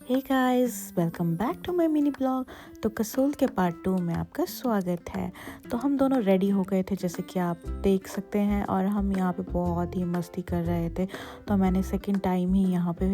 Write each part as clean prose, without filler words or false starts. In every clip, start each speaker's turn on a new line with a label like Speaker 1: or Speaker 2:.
Speaker 1: Hey guys, welcome back to my mini blog. तो कसोल के part 2 में आपका स्वागत है। तो हम दोनों रेडी हो गए थे जैसे कि आप देख सकते हैं, और हम यहाँ पे बहुत ही मस्ती कर रहे थे। तो मैंने सेकंड टाइम ही यहाँ पे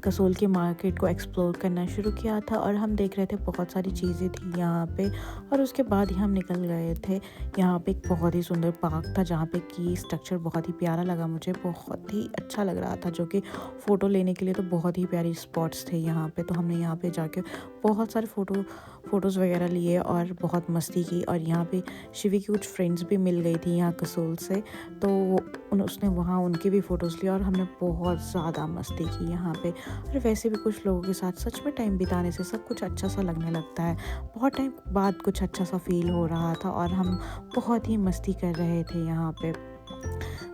Speaker 1: कसोल की मार्केट को एक्सप्लोर करना शुरू किया था, और हम देख रहे थे बहुत सारी चीज़ें थी यहाँ पे। और उसके बाद ही हम निकल गए थे। यहाँ पे एक बहुत ही सुंदर पार्क था जहाँ पे की स्ट्रक्चर बहुत ही प्यारा लगा, मुझे बहुत ही अच्छा लग रहा था, जो कि फ़ोटो लेने के लिए तो बहुत ही प्यारी स्पॉट्स थे यहाँ पे। तो हमने यहाँ पे जाके बहुत सारे फ़ोटोज़ वगैरह लिए और बहुत मस्ती की। और यहाँ पे शिवी की कुछ फ्रेंड्स भी मिल गई थी यहाँ कसोल से, तो उसने वहाँ उनके भी फ़ोटोज़ लिए और हमने बहुत ज़्यादा मस्ती की यहाँ पे। और वैसे भी कुछ लोगों के साथ सच में टाइम बिताने से सब कुछ अच्छा सा लगने लगता है। बहुत टाइम बाद कुछ अच्छा सा फील हो रहा था और हम बहुत ही मस्ती कर रहे थे यहाँ पे।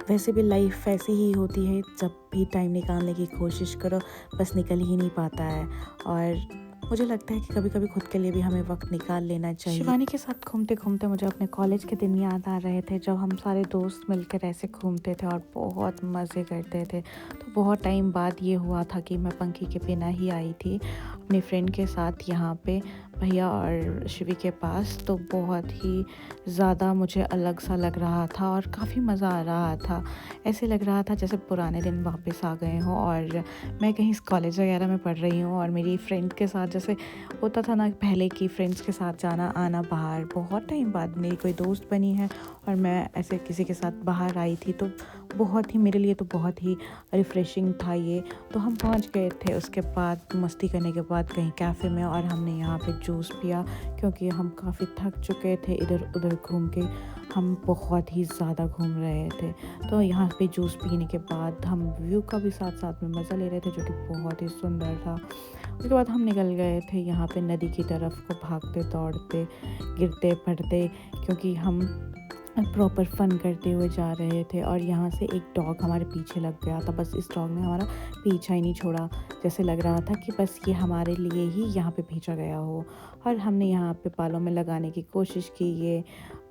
Speaker 1: वैसे भी लाइफ ऐसी ही होती है, जब भी टाइम निकालने की कोशिश करो बस निकल ही नहीं पाता है। और मुझे लगता है कि कभी कभी खुद के लिए भी हमें वक्त निकाल लेना चाहिए। शिवानी के साथ घूमते घूमते मुझे अपने कॉलेज के दिन याद आ रहे थे, जब हम सारे दोस्त मिलकर ऐसे घूमते थे और बहुत मज़े करते थे। तो बहुत टाइम बाद ये हुआ था कि मैं पंखी के बिना ही आई थी अपनी फ्रेंड के साथ यहाँ पे भैया और शिवी के पास। तो बहुत ही ज़्यादा मुझे अलग सा लग रहा था और काफ़ी मज़ा आ रहा था। ऐसे लग रहा था जैसे पुराने दिन वापस आ गए हों और मैं कहीं कॉलेज वगैरह में पढ़ रही हूँ, और मेरी फ्रेंड के साथ जैसे होता था ना पहले की फ्रेंड्स के साथ जाना आना बाहर। बहुत टाइम बाद मेरी कोई दोस्त बनी है और मैं ऐसे किसी के साथ बाहर आई थी, तो बहुत ही मेरे लिए तो बहुत ही रिफ़्रेशिंग था ये। तो हम पहुंच गए थे उसके बाद मस्ती करने के बाद कहीं कैफ़े में, और हमने यहाँ पे जूस पिया क्योंकि हम काफ़ी थक चुके थे इधर उधर घूम के। हम बहुत ही ज़्यादा घूम रहे थे। तो यहाँ पे जूस पीने के बाद हम व्यू का भी साथ साथ में मज़ा ले रहे थे, जो कि बहुत ही सुंदर था। उसके बाद हम निकल गए थे यहाँ पे नदी की तरफ को, भागते दौड़ते गिरते पड़ते, क्योंकि हम प्रॉपर फन करते हुए जा रहे थे। और यहाँ से एक डॉग हमारे पीछे लग गया था, बस इस डॉग ने हमारा पीछा ही नहीं छोड़ा। जैसे लग रहा था कि बस ये हमारे लिए ही यहाँ पे भेजा गया हो। और हमने यहाँ पे बालों में लगाने की कोशिश की ये,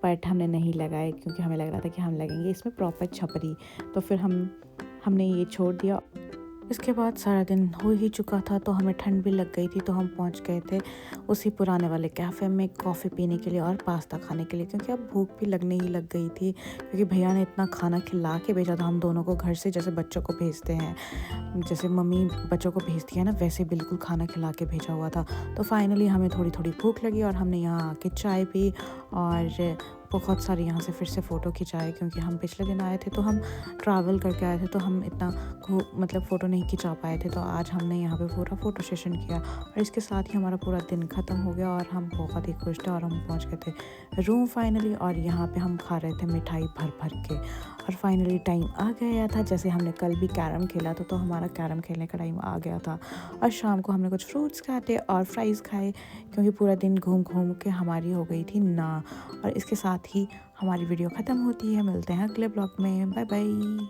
Speaker 1: बट हमने नहीं लगाए क्योंकि हमें लग रहा था कि हम लगेंगे इसमें प्रॉपर छपरी। तो फिर हमने ये छोड़ दिया। इसके बाद सारा दिन हो ही चुका था, तो हमें ठंड भी लग गई थी, तो हम पहुंच गए थे उसी पुराने वाले कैफ़े में कॉफ़ी पीने के लिए और पास्ता खाने के लिए, क्योंकि अब भूख भी लगने ही लग गई थी। क्योंकि भैया ने इतना खाना खिला के भेजा था हम दोनों को घर से, जैसे बच्चों को भेजते हैं, जैसे मम्मी बच्चों को भेजती है ना, वैसे बिल्कुल खाना खिला के भेजा हुआ था। तो फाइनली हमें थोड़ी थोड़ी भूख लगी और हमने यहाँ आके चाय पी और बहुत सारी यहाँ से फिर से फ़ोटो खिंचाए, क्योंकि हम पिछले दिन आए थे तो हम ट्रैवल करके आए थे, तो हम इतना मतलब फ़ोटो नहीं खिंचा पाए थे। तो आज हमने यहाँ पे पूरा फ़ोटो सेशन किया और इसके साथ ही हमारा पूरा दिन ख़त्म हो गया और हम बहुत ही खुश थे। और हम पहुँच गए थे रूम फाइनली, और यहाँ पे हम खा रहे थे मिठाई भर भर के। और फाइनली टाइम आ गया था, जैसे हमने कल भी कैरम खेला था, तो हमारा कैरम खेलने का टाइम आ गया था। और शाम को हमने कुछ फ्रूट्स काटे और फ्राइज़ खाए, क्योंकि पूरा दिन घूम घूम के हमारी हो गई थी ना। और इसके साथ ही हमारी वीडियो ख़त्म होती है। मिलते हैं अगले ब्लॉग में। Bye bye.